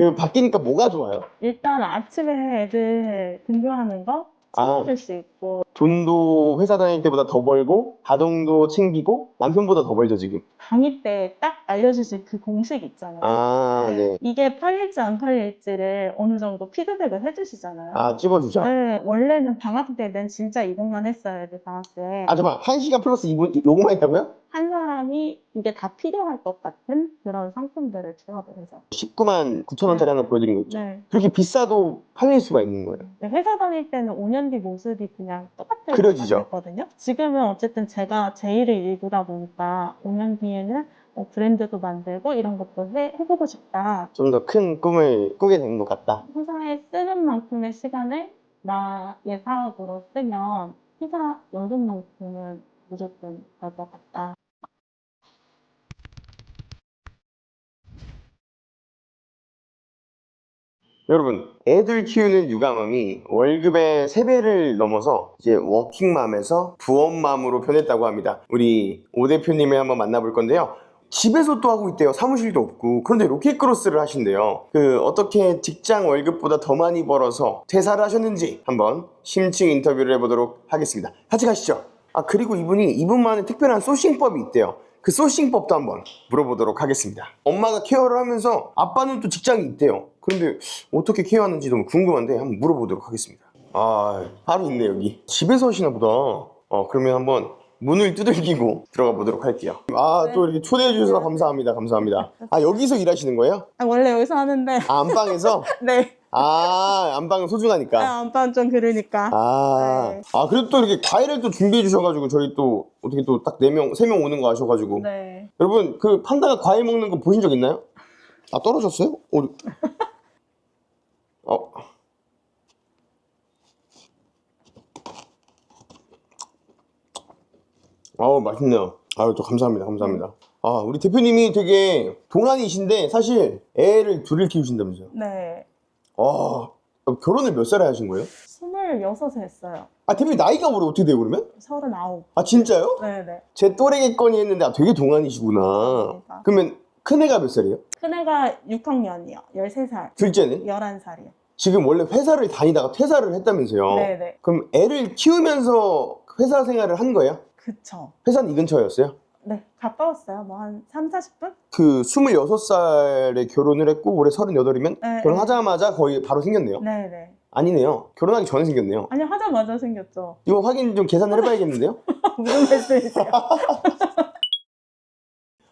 그 바뀌니까 뭐가 좋아요? 일단 아침에 애들 등교하는 거 아, 챙겨줄 수 있고, 돈도 회사 다닐 때보다 더 벌고 가동도 챙기고 남편보다 더 벌죠 지금. 강의 때 딱 알려주신 그 공식 있잖아요. 아, 네. 이게 팔릴지 안 팔릴지를 어느 정도 피드백을 해주시잖아요. 아, 찝어주죠. 네, 원래는 방학 때는 진짜 이것만 했어야 돼, 방학 때. 아, 잠깐 1시간 플러스 2분 요거만 했다고요? 한 사람이 이게 다 필요할 것 같은 그런 상품들을 취업을 해서. 19만 9천 원짜리 하나 보여드린 거 있죠. 네. 그렇게 비싸도 팔릴 수가 있는 거예요. 회사 다닐 때는 5년 뒤 모습이 그냥 똑같을 그려지죠. 것 같거든요. 지금은 어쨌든 제가 제 일을 일구다 보니까 5년 뒤에는 브랜드도 만들고 이런 것도 해보고 싶다. 좀 더 큰 꿈을 꾸게 된 것 같다. 회사에 쓰는 만큼의 시간을 나의 사업으로 쓰면 회사 연금만큼은 무조건 갈 것 같다. 여러분, 애들 키우는 육아맘이 월급의 3배를 넘어서 이제 워킹맘에서 부업맘으로 변했다고 합니다. 우리 오 대표님을 한번 만나볼 건데요. 집에서 또 하고 있대요. 사무실도 없고. 그런데 로켓크로스를 하신대요. 어떻게 직장 월급보다 더 많이 벌어서 퇴사를 하셨는지 한번 심층 인터뷰를 해보도록 하겠습니다. 같이 가시죠. 아, 그리고 이분만의 특별한 소싱법이 있대요. 그 소싱법도 한번 물어보도록 하겠습니다. 엄마가 케어를 하면서 아빠는 또 직장이 있대요. 그런데 어떻게 케어하는지 너무 궁금한데 한번 물어보도록 하겠습니다. 아, 바로 있네 여기. 집에서 하시나 보다. 그러면 한번 문을 두들기고 들어가 보도록 할게요. 아, 또 이렇게 초대해 주셔서 감사합니다. 감사합니다. 아, 여기서 일하시는 거예요? 원래 여기서 하는데. 아, 안방에서? 네. 아, 안방은 소중하니까. 안방 좀 그러니까. 아, 그래도 또 이렇게 과일을 또 준비해 주셔가지고 저희 또 어떻게 또 딱 3명 오는 거 아셔가지고. 네. 여러분, 그 판다가 과일 먹는 거 보신 적 있나요? 아, 떨어졌어요? 맛있네요. 아유, 또 감사합니다. 감사합니다. 아, 우리 대표님이 되게 동안이신데 사실 애를 둘을 키우신다면서요? 네. 아, 결혼을 몇 살에 하신 거예요? 26에 했어요. 아, 대표님 나이가 올해 어떻게 돼요, 그러면? 39. 아, 진짜요? 네네. 제 또래겠거니 했는데 되게 동안이시구나. 감사합니다. 그러면 큰애가 몇 살이에요? 큰애가 6학년이요. 13살. 둘째는? 11살이요. 지금 원래 회사를 다니다가 퇴사를 했다면서요? 네네. 그럼 애를 키우면서 회사 생활을 한 거예요? 그쵸. 회사는 이 근처였어요? 네. 가까웠어요. 뭐 한 3, 40분? 그 26살에 결혼을 했고 올해 38이면 네, 결혼하자마자 거의 바로 생겼네요? 네네. 아니네요. 결혼하기 전에 생겼네요. 아니, 하자마자 생겼죠. 이거 확인 좀 계산을 해봐야겠는데요? 무슨 말씀이세요?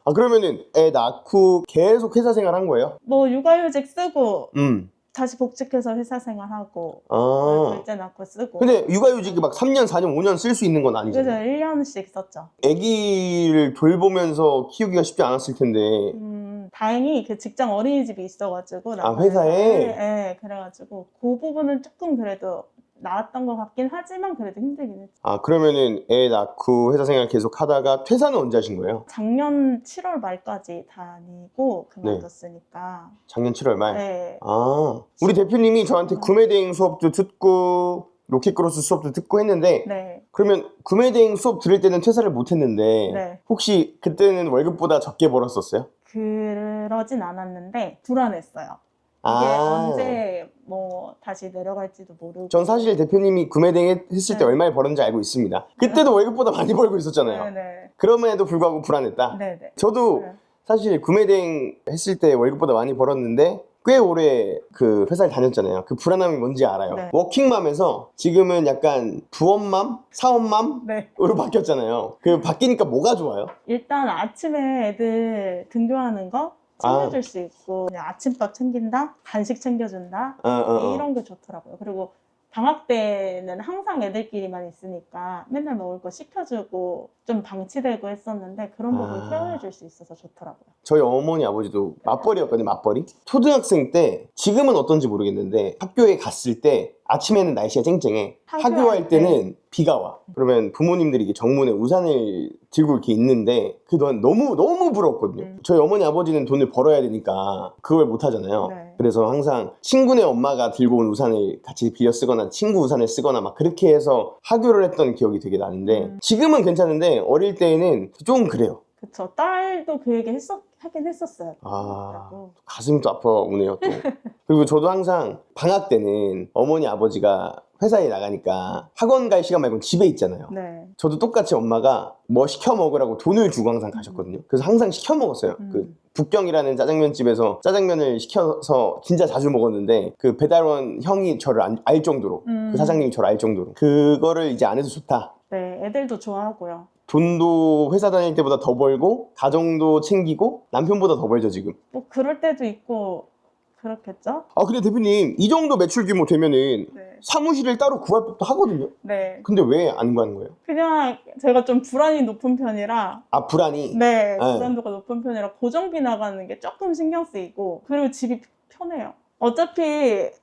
아, 그러면은 애 낳고 계속 회사 생활 한 거예요? 뭐 육아휴직 쓰고 음. 다시 복직해서 회사 생활하고 아. 둘째 낳고 쓰고. 근데 육아휴직이 막 3년, 4년, 5년 쓸 수 있는 건 그래서 아니잖아요. 1년씩 썼죠. 아기를 돌보면서 키우기가 쉽지 않았을 텐데. 다행히 그 직장 어린이집이 있어가지고. 아, 회사에? 네, 그래가지고 그 부분은 조금 그래도 나았던 것 같긴 하지만 그래도 힘들긴 했죠. 아, 그러면은 애 낳고 회사 생활 계속 하다가 퇴사는 언제 하신 거예요? 작년 7월 말까지 다니고 그만뒀으니까. 작년 7월 말? 네. 아, 우리 대표님이 저한테 구매대행 수업도 듣고 로켓크로스 수업도 듣고 했는데 네. 그러면 구매대행 수업 들을 때는 퇴사를 못 했는데 네. 혹시 그때는 월급보다 적게 벌었었어요? 그러진 않았는데 불안했어요. 이게 아. 언제 뭐 다시 내려갈지도 모르고. 전 사실 대표님이 구매대행 했을 때 네. 얼마에 벌었는지 알고 있습니다. 그때도 월급보다 많이 벌고 있었잖아요. 네네. 그럼에도 불구하고 불안했다. 네네. 저도 네. 사실 구매대행 했을 때 월급보다 많이 벌었는데 꽤 오래 그 회사를 다녔잖아요. 그 불안함이 뭔지 알아요. 네. 워킹맘에서 지금은 약간 부업맘? 사업맘으로 네. 바뀌었잖아요. 그 바뀌니까 뭐가 좋아요? 일단 아침에 애들 등교하는 거 챙겨줄 수 있고 그냥 아침밥 챙긴다, 간식 챙겨준다 이런 게 좋더라고요. 그리고 방학 때는 항상 애들끼리만 있으니까 맨날 먹을 거 시켜주고 좀 방치되고 했었는데 그런 부분 케어해줄 수 있어서 좋더라고요. 저희 어머니 아버지도 맞벌이였거든요. 맞벌이. 초등학생 때 지금은 어떤지 모르겠는데 학교에 갔을 때 아침에는 날씨가 쨍쨍해. 하교할 때는 비가 와. 그러면 부모님들이 이게 정문에 우산을 들고 이렇게 있는데 그건 너무 부러웠거든요. 저희 어머니 아버지는 돈을 벌어야 되니까 그걸 못 하잖아요. 네. 그래서 항상 친구네 엄마가 들고 온 우산을 같이 빌려 쓰거나 친구 우산을 쓰거나 막 그렇게 해서 하교를 했던 기억이 되게 나는데 지금은 괜찮은데 어릴 때에는 좀 그래요. 그쵸. 딸도 그 얘기 하긴 했었어요. 아, 라고. 가슴이 또 아파오네요, 또. 그리고 저도 항상 방학 때는 어머니, 아버지가 회사에 나가니까 학원 갈 시간 말고는 집에 있잖아요. 네. 저도 똑같이 엄마가 뭐 시켜 먹으라고 돈을 주고 항상 가셨거든요. 그래서 항상 시켜 먹었어요. 그 북경이라는 짜장면 집에서 짜장면을 시켜서 진짜 자주 먹었는데 그 배달원 형이 저를 알 정도로 그 사장님이 저를 알 정도로 그거를 이제 안 해도 좋다. 네, 애들도 좋아하고요. 돈도 회사 다닐 때보다 더 벌고 가정도 챙기고 남편보다 더 벌죠 지금. 뭐 그럴 때도 있고 그렇겠죠? 아 근데 대표님 이 정도 매출 규모 되면은 네. 사무실을 따로 구할 법도 하거든요. 네. 근데 왜 안 구하는 거예요? 그냥 제가 좀 불안이 높은 편이라 아 불안이. 네, 네. 불안도가 높은 편이라 고정비 나가는 게 조금 신경 쓰이고 그리고 집이 편해요. 어차피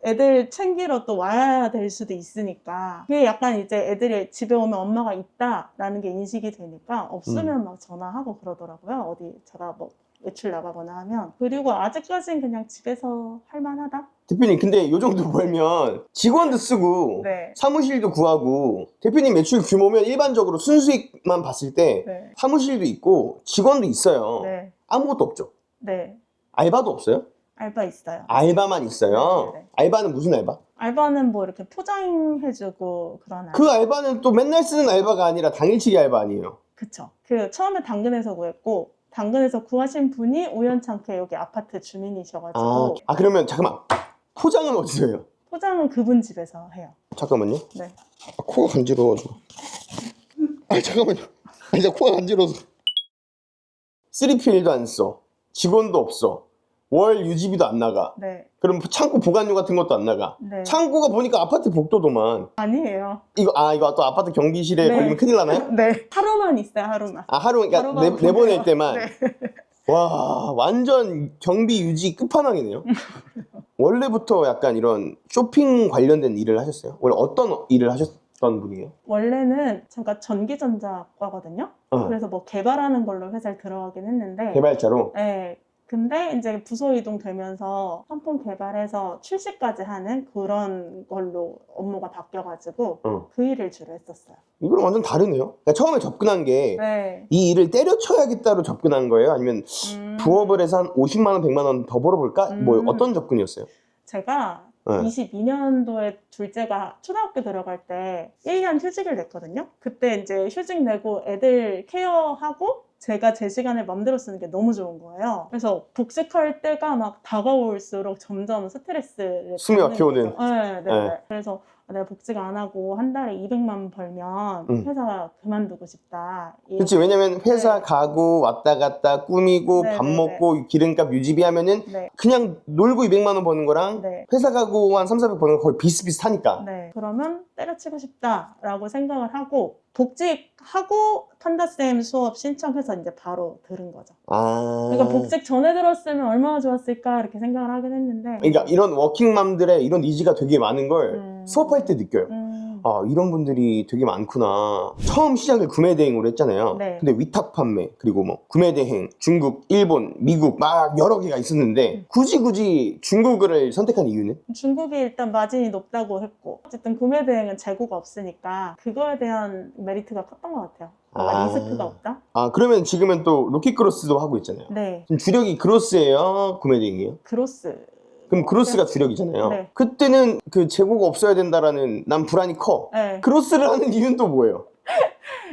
애들 챙기러 또 와야 될 수도 있으니까 그게 약간 이제 애들이 집에 오면 엄마가 있다라는 게 인식이 되니까 없으면 막 전화하고 그러더라고요. 어디 제가 뭐 외출 나가거나 하면. 그리고 아직까지는 그냥 집에서 할 만하다? 대표님 근데 요 정도 벌면 직원도 쓰고 네. 사무실도 구하고 대표님 매출 규모면 일반적으로 순수익만 봤을 때 네. 사무실도 있고 직원도 있어요. 네. 아무것도 없죠. 네. 알바도 없어요? 알바 있어요. 알바만 있어요. 네네네. 알바는 무슨 알바? 알바는 뭐 이렇게 포장해주고 그런 알바. 그 알바는 또 맨날 쓰는 알바가 아니라 당일치기 알바 아니에요? 그쵸. 그 처음에 당근에서 구했고 당근에서 구하신 분이 우연찮게 여기 아파트 주민이셔가지고 그러면 잠깐만 포장은 어디서 해요? 포장은 그분 집에서 해요. 잠깐만요. 네. 코가 간지러워가지고. 잠깐만요. 진짜 코가 간지러워서. 3PL도 안 써. 직원도 없어. 월 유지비도 안 나가. 네. 그럼 창고 보관료 같은 것도 안 나가. 네. 창고가 보니까 아파트 복도도만. 아니에요. 이거 또 아파트 경비실에 네. 걸리면 큰일 나나요? 네. 하루만 있어요, 하루만. 하루, 그러니까 하루만 내보낼 보내요. 때만. 네. 와, 완전 경비 유지 끝판왕이네요. 원래부터 약간 이런 쇼핑 관련된 일을 하셨어요? 원래 어떤 일을 하셨던 분이에요? 원래는 제가 전기전자과거든요. 그래서 뭐 개발하는 걸로 회사에 들어가긴 했는데 개발자로? 네. 근데 이제 부서 이동되면서 상품 개발해서 출시까지 하는 그런 걸로 업무가 바뀌어가지고 그 일을 주로 했었어요. 이거랑 완전 다르네요. 그러니까 처음에 접근한 게 이 네. 일을 때려쳐야겠다로 접근한 거예요? 아니면 부업을 해서 한 50만 원, 100만 원 더 벌어볼까? 뭐 어떤 접근이었어요? 제가 네. 22년도에 둘째가 초등학교 들어갈 때 1년 휴직을 냈거든요. 그때 이제 휴직 내고 애들 케어하고 제가 제 시간을 맘대로 쓰는 게 너무 좋은 거예요. 그래서 복직할 때가 막 다가올수록 점점 스트레스를 숨이 받는 막혀오는. 거죠. 네, 네. 네. 그래서 내가 복직 안 하고 한 달에 200만 벌면 회사 그만두고 싶다. 그렇지. 왜냐면 회사 네. 가고 왔다 갔다 꾸미고 네, 밥 네, 먹고 기름값 유지비 하면은 네. 그냥 놀고 200만 원 버는 거랑 네. 회사 가고 한 3, 400 버는 거 거의 비슷비슷하니까. 네. 그러면 때려치고 싶다라고 생각을 하고 복직하고 판다쌤 수업 신청해서 이제 바로 들은 거죠. 그러니까 복직 전에 들었으면 얼마나 좋았을까 이렇게 생각을 하긴 했는데 그러니까 이런 워킹맘들의 이런 니즈가 되게 많은 걸 수업할 때 느껴요. 이런 분들이 되게 많구나. 처음 시작을 구매 대행으로 했잖아요. 네. 근데 위탁 판매 그리고 뭐 구매 대행 중국, 일본, 미국 막 여러 개가 있었는데 굳이 중국을 선택한 이유는? 중국이 일단 마진이 높다고 했고 어쨌든 구매 대행은 재고가 없으니까 그거에 대한 메리트가 컸던 것 같아요. 뭔가 리스크가 없다? 그러면 지금은 또 로켓크로스도 하고 있잖아요. 네. 지금 주력이 크로스예요? 구매 대행이에요? 크로스. 그럼 크로스가 주력이잖아요. 네. 그때는 그 재고가 없어야 된다라는 난 불안이 커. 네. 크로스를 하는 이유는 또 뭐예요?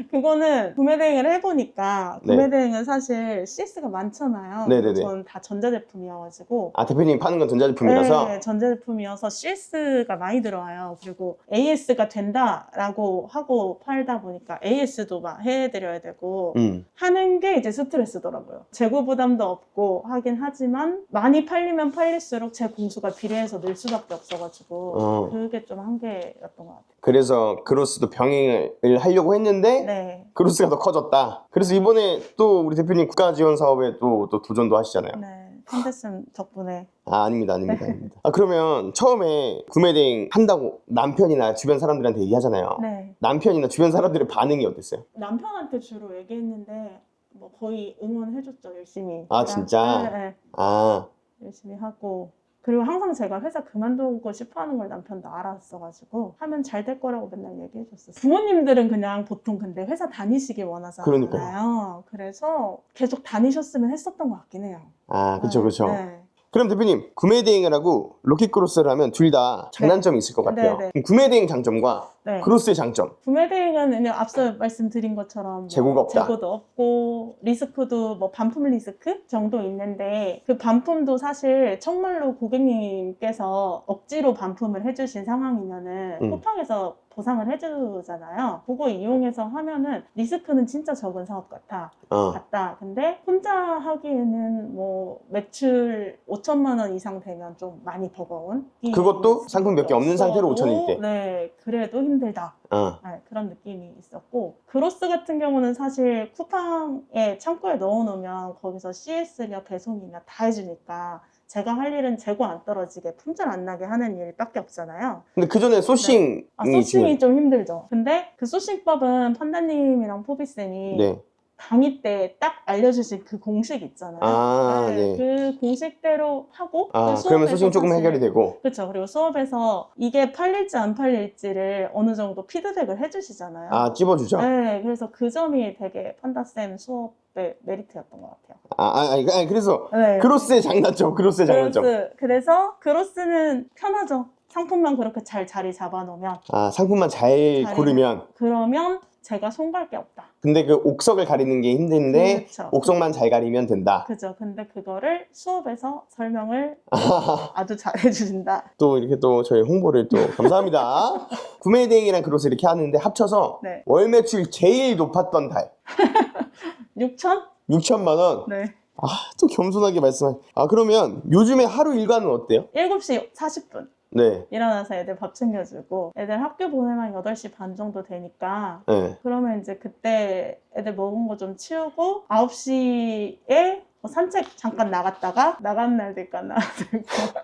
그거는 구매 대행을 해보니까 네. 구매 대행은 사실 CS가 많잖아요. 네네네. 저는 다 전자제품이어가지고 대표님이 파는 건 전자제품이라서? 네, 전자제품이어서 CS가 많이 들어와요. 그리고 AS가 된다라고 하고 팔다 보니까 AS도 막 해드려야 되고 하는 게 이제 스트레스더라고요. 재고 부담도 없고 하긴 하지만 많이 팔리면 팔릴수록 제 공수가 비례해서 늘 수밖에 없어가지고 그게 좀 한계였던 것 같아요. 그래서 크로스도 병행을 하려고 했는데 네. 크로스가 더 커졌다. 그래서 이번에 또 우리 대표님 국가 지원 사업에 또 도전도 하시잖아요. 네. 판대쌤 덕분에. 아닙니다. 그러면 처음에 구매 대행 한다고 남편이나 주변 사람들한테 얘기하잖아요. 네. 남편이나 주변 사람들의 반응이 어땠어요? 남편한테 주로 얘기했는데 뭐 거의 응원해줬죠. 열심히. 진짜? 네. 열심히 하고 그리고 항상 제가 회사 그만두고 싶어 하는 걸 남편도 알았어가지고 하면 잘 될 거라고 맨날 얘기해줬어요. 부모님들은 그냥 보통 근데 회사 다니시길 원하잖아요. 그러니까요. 그래서 계속 다니셨으면 했었던 것 같긴 해요. 아, 그쵸, 그쵸. 네. 그럼 대표님, 구매 대행을 하고 로켓크로스를 하면 둘 다 장단점이 있을 것 같아요. 네, 네. 그럼 구매 대행 장점과 네. 크로스의 장점. 구매 대행은 그냥 앞서 말씀드린 것처럼 뭐 재고가 없다. 재고도 없고 리스크도 뭐 반품 리스크 정도 있는데 그 반품도 사실 정말로 고객님께서 억지로 반품을 해주신 상황이면은 쿠팡에서 보상을 해주잖아요. 그거 이용해서 하면은 리스크는 진짜 적은 사업 같다. 근데 혼자 하기에는 뭐 매출 5천만 원 이상 되면 좀 많이 버거운. 그것도 상품 몇 개 없는 상태로 5천일 때. 네, 그래도 힘들다. 네, 그런 느낌이 있었고 크로스 같은 경우는 사실 쿠팡에 창고에 넣어놓으면 거기서 CS냐 배송이냐 다 해주니까 제가 할 일은 재고 안 떨어지게 품절 안 나게 하는 일밖에 없잖아요. 근데 그 전에 소싱이 네. 소싱이 좀 힘들죠. 근데 그 소싱법은 판다님이랑 포비쌤이 네. 강의 때 딱 알려주신 그 공식 있잖아요. 네. 그 공식대로 하고 그러면 소싱 조금 해결이 되고. 그렇죠. 그리고 수업에서 이게 팔릴지 안 팔릴지를 어느 정도 피드백을 해주시잖아요. 찝어주죠. 네, 그래서 그 점이 되게 판다쌤 수업의 메리트였던 것 같아요. 그래서 네. 크로스의 장단점, 그래서 크로스는 편하죠. 상품만 그렇게 잘 자리 잡아놓으면. 상품만 잘 고르면. 그러면 제가 손갈 게 없다. 근데 그 옥석을 가리는 게 힘든데 그렇죠. 옥석만 잘 가리면 된다. 그죠. 근데 그거를 수업에서 설명을 아주 잘 해주신다. 또 이렇게 또 저희 홍보를 또 감사합니다. 구매 대행이랑 크로스 이렇게 하는데 합쳐서 네. 월 매출 제일 높았던 달 6천? 6천만 원. 네. 또 겸손하게 그러면 요즘에 하루 일과는 어때요? 7시 40분. 네. 일어나서 애들 밥 챙겨주고 애들 학교 보내면 8시 반 정도 되니까 네. 그러면 이제 그때 애들 먹은 거 좀 치우고 9시에 산책 잠깐 나갔다가 나간 날도 있고 안 나간 날도 있고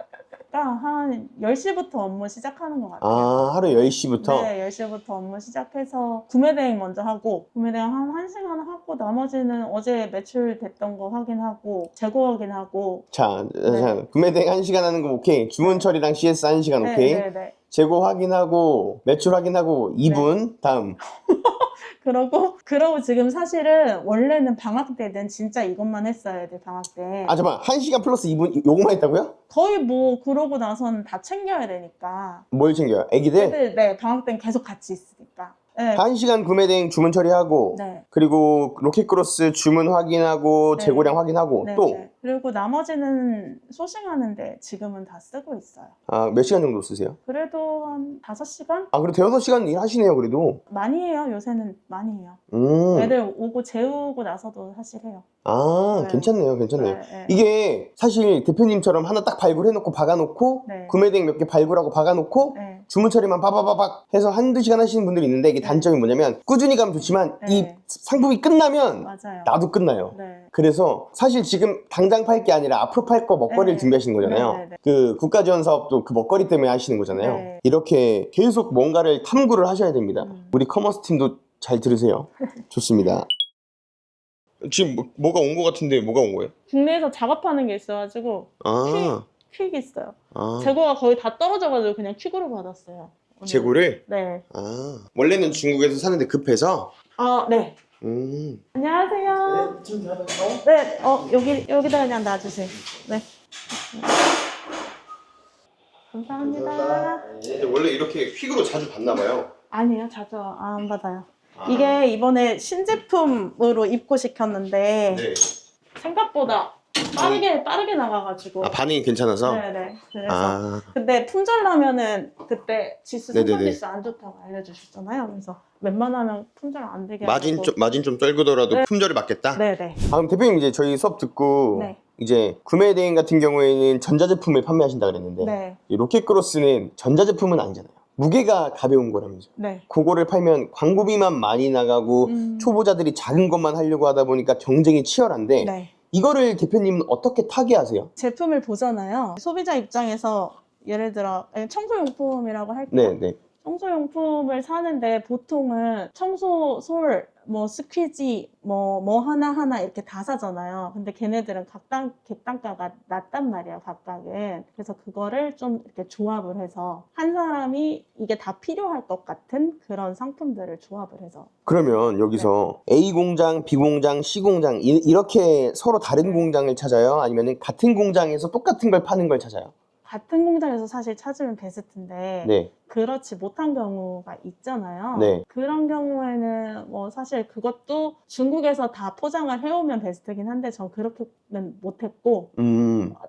한 10시부터 업무 시작하는 것 같아요. 하루 10시부터? 네, 10시부터 업무 시작해서 구매 대행 먼저 하고 구매 대행 한 1시간 하고 나머지는 어제 매출 됐던 거 확인하고 재고 확인하고 자, 구매 대행 1시간 하는 거 오케이. 주문 처리랑 CS 1시간 오케이. 네. 재고 확인하고 매출 확인하고 2분 다음. 그러고 지금 사실은 원래는 방학 때는 진짜 이것만 했어야 돼, 방학 때. 잠깐만. 1시간 플러스 2분 요거만 했다고요? 거의 그러고 나서는 다 챙겨야 되니까. 뭘 챙겨요? 애기들? 애들, 네, 방학 때는 계속 같이 있으니까. 네. 1시간 구매 대행 주문 처리하고 네. 그리고 로켓크로스 주문 확인하고 네. 재고량 확인하고 네, 또? 네. 그리고 나머지는 소싱하는데 지금은 다 쓰고 있어요. 몇 시간 정도 쓰세요? 그래도 한 5시간? 그래도 대여섯 시간 일하시네요, 그래도. 많이 해요. 요새는 많이 해요. 애들 오고 재우고 나서도 사실 해요. 네. 괜찮네요. 네. 이게 사실 대표님처럼 하나 딱 발굴해놓고 박아놓고 네. 구매대행 몇 개 발굴하고 박아놓고 네. 주문 처리만 빠바바박 해서 한두 시간 하시는 분들이 있는데 이게 단점이 뭐냐면 꾸준히 가면 좋지만 네. 이 상품이 끝나면 맞아요. 나도 끝나요. 네. 그래서 사실 지금 당장 팔 게 아니라 앞으로 팔 거 먹거리를 네. 준비하시는 거잖아요. 네. 그 국가지원 사업도 그 먹거리 때문에 하시는 거잖아요. 네. 이렇게 계속 뭔가를 탐구를 하셔야 됩니다. 우리 커머스 팀도 잘 들으세요. 좋습니다. 지금 뭐가 온 거 같은데 뭐가 온 거예요? 국내에서 작업하는 게 있어가지고 퀵 있어요. 아. 재고가 거의 다 떨어져가지고 그냥 퀵으로 받았어요. 오늘. 재고를? 네. 아. 원래는 중국에서 사는데 급해서? 아, 네. 안녕하세요. 지금 다 네, 여기다 그냥 놔주세요. 네. 감사합니다. 근데 원래 이렇게 퀵으로 자주 받나 봐요. 아니에요, 자주 안 받아요. 이게 이번에 신제품으로 입고시켰는데 네. 생각보다 빠르게 나가가지고. 반응이 괜찮아서? 네네. 그래서 근데 품절 나면은 그때 지수 생산 지수 안 좋다고 알려주셨잖아요. 그래서 웬만하면 품절 안 되게 마진 좀 떨구더라도 품절을 받겠다? 네네. 그럼 대표님 이제 저희 수업 듣고 네. 이제 구매 대행 같은 경우에는 전자제품을 판매하신다 그랬는데 네. 이 로켓크로스는 전자제품은 아니잖아요. 무게가 가벼운 거라면서요. 네. 그거를 팔면 광고비만 많이 나가고 초보자들이 작은 것만 하려고 하다 보니까 경쟁이 치열한데 네. 이거를 대표님은 어떻게 타개하세요? 제품을 보잖아요. 소비자 입장에서 예를 들어 청소용품이라고 할게요. 네. 청소용품을 사는데 보통은 청소솔, 뭐 스퀴지 뭐 하나하나 이렇게 다 사잖아요. 근데 걔네들은 객단가가 낮단 말이에요, 각각은. 그래서 그거를 좀 이렇게 조합을 해서 한 사람이 이게 다 필요할 것 같은 그런 상품들을 조합을 해서. 그러면 여기서 A 공장, B 공장, C 공장 이렇게 서로 다른 공장을 찾아요? 아니면 같은 공장에서 똑같은 걸 파는 걸 찾아요? 같은 공장에서 사실 찾으면 베스트인데 네. 그렇지 못한 경우가 있잖아요. 네. 그런 경우에는 뭐 사실 그것도 중국에서 다 포장을 해오면 베스트긴 한데 전 그렇게는 못했고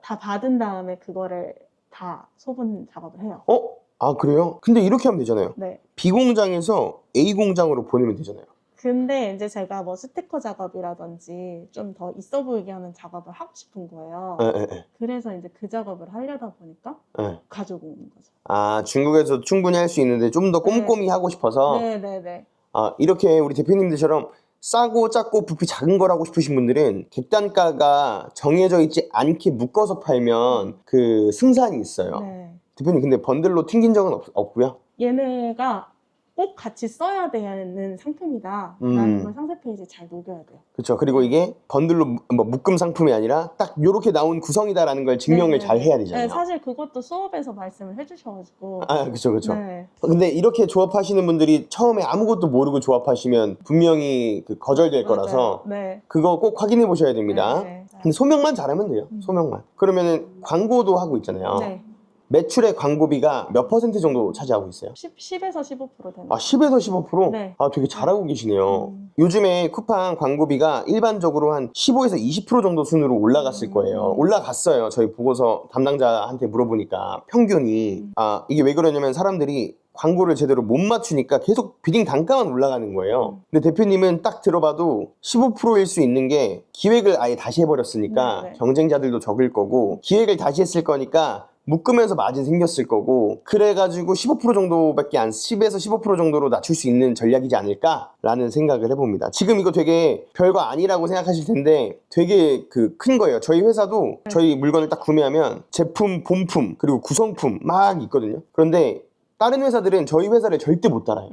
다 받은 다음에 그거를 다 소분 작업을 해요. 아, 그래요? 근데 이렇게 하면 되잖아요. 네. B 공장에서 A 공장으로 보내면 되잖아요. 근데 이제 제가 뭐 스티커 작업이라든지 좀 더 있어 보이게 하는 작업을 하고 싶은 거예요. 그래서 이제 그 작업을 하려다 보니까 가지고 오는 거죠. 아, 중국에서 충분히 할 수 있는데 좀 더 꼼꼼히 하고 싶어서? 네네네. 아, 이렇게 우리 대표님들처럼 싸고 작고 부피 작은 걸 하고 싶으신 분들은 객단가가 정해져 있지 않게 묶어서 팔면 그 승산이 있어요. 네. 대표님 근데 번들로 튕긴 적은 없고요? 얘네가 꼭 같이 써야 되는 상품이다 라는 걸 상세 페이지에 잘 녹여야 돼요. 그렇죠. 그리고 이게 번들로 뭐 묶음 상품이 아니라 딱 요렇게 나온 구성이다라는 걸 증명을 잘 해야 되잖아요. 네, 사실 그것도 수업에서 말씀을 해주셔가지고. 아, 그렇죠, 그렇죠. 네. 근데 이렇게 조합하시는 분들이 처음에 아무것도 모르고 조합하시면 분명히 그 거절될 맞아요. 거라서 네. 그거 꼭 확인해 보셔야 됩니다. 네. 근데 소명만 잘하면 돼요. 소명만. 그러면은 광고도 하고 있잖아요. 네. 매출의 광고비가 몇 % 정도 차지하고 있어요? 10에서 15% 되는. 아, 10에서 15%? 네. 아, 되게 잘하고 계시네요. 요즘에 쿠팡 광고비가 일반적으로 한 15에서 20% 정도 순으로 올라갔을 거예요. 올라갔어요. 저희 보고서 담당자한테 물어보니까 평균이. 아, 이게 왜 그러냐면 사람들이 광고를 제대로 못 맞추니까 계속 비딩 단가만 올라가는 거예요. 근데 대표님은 딱 들어봐도 15%일 수 있는 게 기획을 아예 다시 해버렸으니까 네. 경쟁자들도 적을 거고 기획을 다시 했을 거니까 묶으면서 마진 생겼을 거고 그래가지고 15% 정도밖에 10에서 15% 정도로 낮출 수 있는 전략이지 않을까라는 생각을 해봅니다. 지금 이거 되게 별거 아니라고 생각하실 텐데 되게 그 큰 거예요. 저희 회사도 저희 물건을 딱 구매하면 제품, 본품, 그리고 구성품 막 있거든요. 그런데 다른 회사들은 저희 회사를 절대 못 따라요.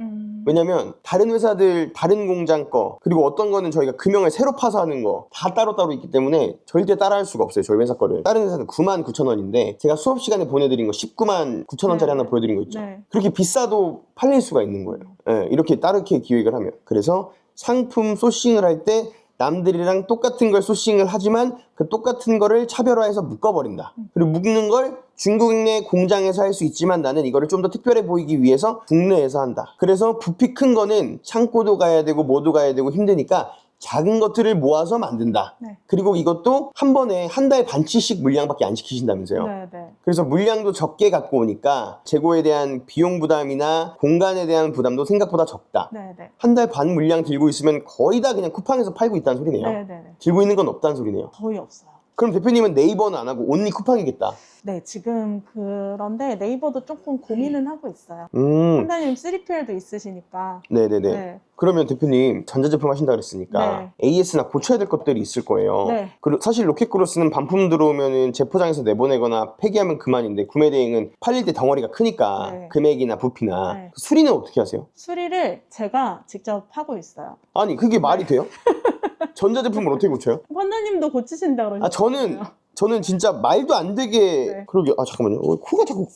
왜냐면 다른 회사들 다른 공장 거 그리고 어떤 거는 저희가 금형을 새로 파서 하는 거 다 따로따로 있기 때문에 절대 따라할 수가 없어요. 저희 회사 거를. 다른 회사는 99,000원인데 제가 수업 시간에 보내드린 거 199,000원짜리 하나 보여드린 거 있죠. 그렇게 비싸도 팔릴 수가 있는 거예요. 네, 이렇게 따르게 기획을 하면. 그래서 상품 소싱을 할 때 남들이랑 똑같은 걸 소싱을 하지만 그 똑같은 거를 차별화해서 묶어버린다. 그리고 묶는 걸 중국 내 공장에서 할 수 있지만 나는 이거를 좀 더 특별해 보이기 위해서 국내에서 한다. 그래서 부피 큰 거는 창고도 가야 되고 뭐도 가야 되고 힘드니까 작은 것들을 모아서 만든다. 그리고 이것도 한 번에 한 달 반치씩 물량밖에 안 시키신다면서요. 그래서 물량도 적게 갖고 오니까 재고에 대한 비용 부담이나 공간에 대한 부담도 생각보다 적다. 한 달 반 물량 들고 있으면 거의 다 그냥 쿠팡에서 팔고 있다는 소리네요. 들고 있는 건 없다는 소리네요. 거의 없어요. 그럼 대표님은 네이버는 안 하고 온리 쿠팡이겠다. 네, 지금 그런데 네이버도 조금 고민은 하고 있어요. 선생님 3PL도 있으시니까. 네네네. 네. 그러면 대표님 전자제품 하신다 그랬으니까 AS나 고쳐야 될 것들이 있을 거예요. 그리고 사실 로켓크로스는 반품 들어오면은 재포장해서 내보내거나 폐기하면 그만인데 구매 대행은 팔릴 때 덩어리가 크니까 금액이나 부피나 수리는 어떻게 하세요? 수리를 제가 직접 하고 있어요. 아니 그게 말이 돼요? 전자제품을 어떻게 고쳐요? 판다님도 고치신다 그러셨어요. 아 저는 진짜 말도 안 되게 그러게 잠깐만요. 코가 자꾸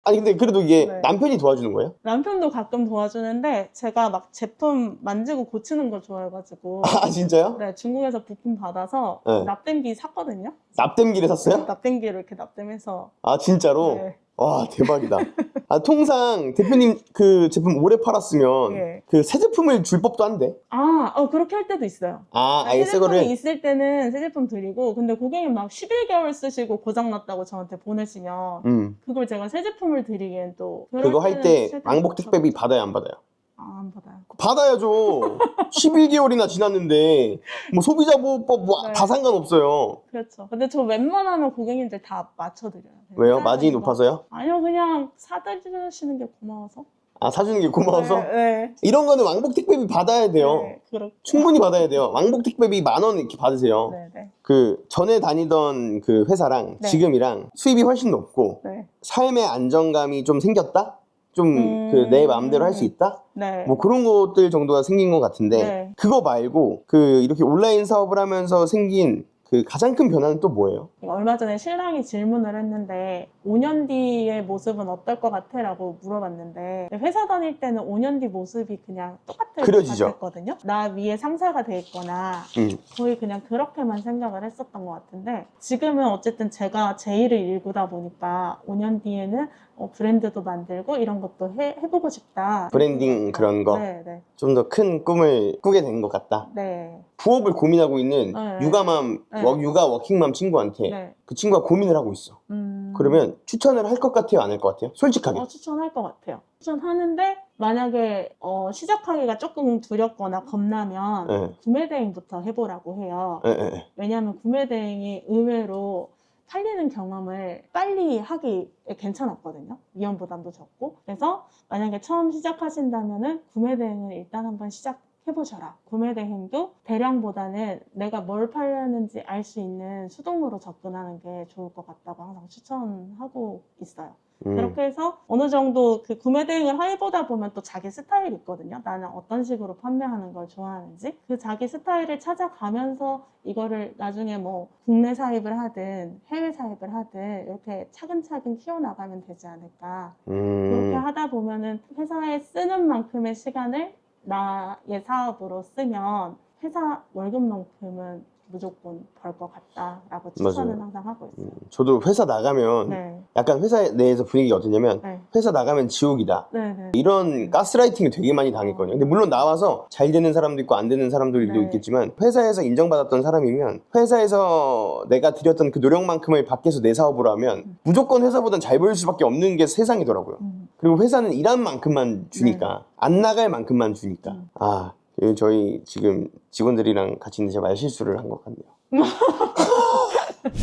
아니 근데 그래도 이게 남편이 도와주는 거예요? 남편도 가끔 도와주는데 제가 막 제품 만지고 고치는 걸 좋아해가지고. 아 진짜요? 네, 중국에서 부품 받아서 납땜기 샀거든요. 납땜기를 샀어요? 납땜기를 이렇게 납땜해서. 아 진짜로? 와 대박이다. 아 통상 대표님 그 제품 오래 팔았으면 그 새 제품을 줄 법도 한데. 그렇게 할 때도 있어요. 아예 새 거를? 제품이 있을 때는 새 제품 드리고 근데 고객님 막 11개월 쓰시고 고장났다고 저한테 보내시면 그걸 제가 새 제품을 드리기엔 또 그거 할 때 왕복 택배비 받아요 안 받아요? 안 받아요. 받아야죠. 11개월이나 지났는데 뭐 소비자보호법 뭐 다 상관없어요. 그렇죠. 근데 저 웬만하면 고객님들 다 맞춰드려요. 왜요? 마진이 높아서요? 아니요, 그냥 사드시는 게 고마워서. 아 사주는 게 고마워서? 네. 이런 거는 왕복 택배비 받아야 돼요. 충분히 받아야 돼요. 왕복 택배비 10,000원 이렇게 받으세요. 그 전에 다니던 그 회사랑 지금이랑 수입이 훨씬 높고 삶의 안정감이 좀 생겼다? 좀 그 내 마음대로 할 수 있다? 네. 뭐 그런 것들 정도가 생긴 것 같은데 네. 그거 말고 그 이렇게 온라인 사업을 하면서 생긴 그 가장 큰 변화는 또 뭐예요? 얼마 전에 신랑이 질문을 했는데 5년 뒤의 모습은 어떨 것 같아? 라고 물어봤는데 회사 다닐 때는 5년 뒤 모습이 그냥 똑같을 그려지죠. 것 같았거든요. 나 위에 상사가 돼 있거나 거의 그냥 그렇게만 생각을 했었던 것 같은데 지금은 어쨌든 제가 제 일을 일구다 보니까 5년 뒤에는 브랜드도 만들고 이런 것도 해보고 싶다. 브랜딩 그런 거? 네. 좀 더 큰 꿈을 꾸게 된 것 같다. 네. 부업을 고민하고 있는 네. 육아맘, 네. 육아 워킹맘 친구한테 네. 그 친구가 고민을 하고 있어. 그러면 추천을 할 것 같아요? 안 할 것 같아요? 솔직하게. 추천할 것 같아요. 추천하는데 만약에 시작하기가 조금 두렵거나 겁나면 네. 구매대행부터 해보라고 해요. 네. 왜냐하면 구매대행이 의외로 팔리는 경험을 빨리 하기에 괜찮았거든요. 위험 부담도 적고. 그래서 만약에 처음 시작하신다면은 구매대행을 일단 한번 시작해보셔라. 구매대행도 대량보다는 내가 뭘 팔려는지 알 수 있는 수동으로 접근하는 게 좋을 것 같다고 항상 추천하고 있어요. 그렇게 해서 어느 정도 그 구매 대행을 해보다 보면 또 자기 스타일이 있거든요. 나는 어떤 식으로 판매하는 걸 좋아하는지. 그 자기 스타일을 찾아가면서 이거를 나중에 뭐 국내 사입을 하든 해외 사입을 하든 이렇게 차근차근 키워나가면 되지 않을까. 그렇게 하다 보면은 회사에 쓰는 만큼의 시간을 나의 사업으로 쓰면 회사 월급만큼은 무조건 벌 것 같다라고 추천은 항상 하고 있어요. 저도 회사 나가면 네. 약간 회사 내에서 분위기가 어떠냐면 네. 회사 나가면 지옥이다. 네네. 이런 가스라이팅을 되게 많이 당했거든요. 근데 물론 나와서 잘 되는 사람도 있고 안 되는 사람들도 네. 있겠지만 회사에서 인정받았던 사람이면 회사에서 내가 들였던 그 노력만큼을 밖에서 내 사업으로 하면 무조건 회사보단 잘 보일 수밖에 없는 게 세상이더라고요. 그리고 회사는 일한 만큼만 주니까 안 나갈 만큼만 주니까 저희 지금 직원들이랑 같이 있는데 제가 말실수를 한 것 같네요.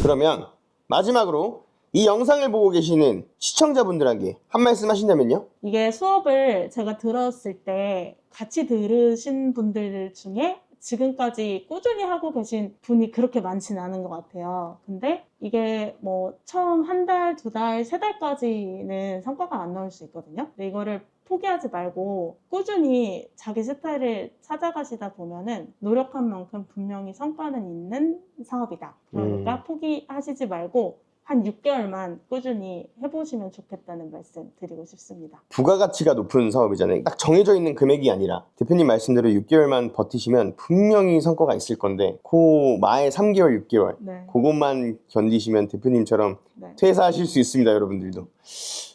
그러면 마지막으로 이 영상을 보고 계시는 시청자분들에게 한 말씀 하신다면요? 이게 수업을 제가 들었을 때 같이 들으신 분들 중에 지금까지 꾸준히 하고 계신 분이 그렇게 많지는 않은 것 같아요. 근데 이게 뭐 처음 한 달, 두 달, 세 달까지는 성과가 안 나올 수 있거든요. 근데 이거를 포기하지 말고 꾸준히 자기 스타일을 찾아가시다 보면은 노력한 만큼 분명히 성과는 있는 사업이다. 그러니까 포기하시지 말고 한 6개월만 꾸준히 해보시면 좋겠다는 말씀 드리고 싶습니다. 부가가치가 높은 사업이잖아요. 딱 정해져 있는 금액이 아니라 대표님 말씀대로 6개월만 버티시면 분명히 성과가 있을 건데 그 마의 3개월, 6개월 네. 그것만 견디시면 대표님처럼 네. 퇴사하실 수 있습니다. 여러분들도.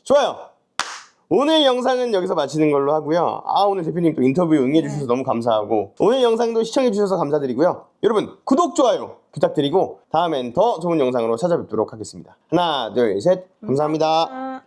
좋아요. 오늘 영상은 여기서 마치는 걸로 하고요. 오늘 대표님 또 인터뷰 응해주셔서 너무 감사하고 오늘 영상도 시청해주셔서 감사드리고요. 여러분 구독, 좋아요 부탁드리고 다음엔 더 좋은 영상으로 찾아뵙도록 하겠습니다. 하나, 둘, 셋. 감사합니다.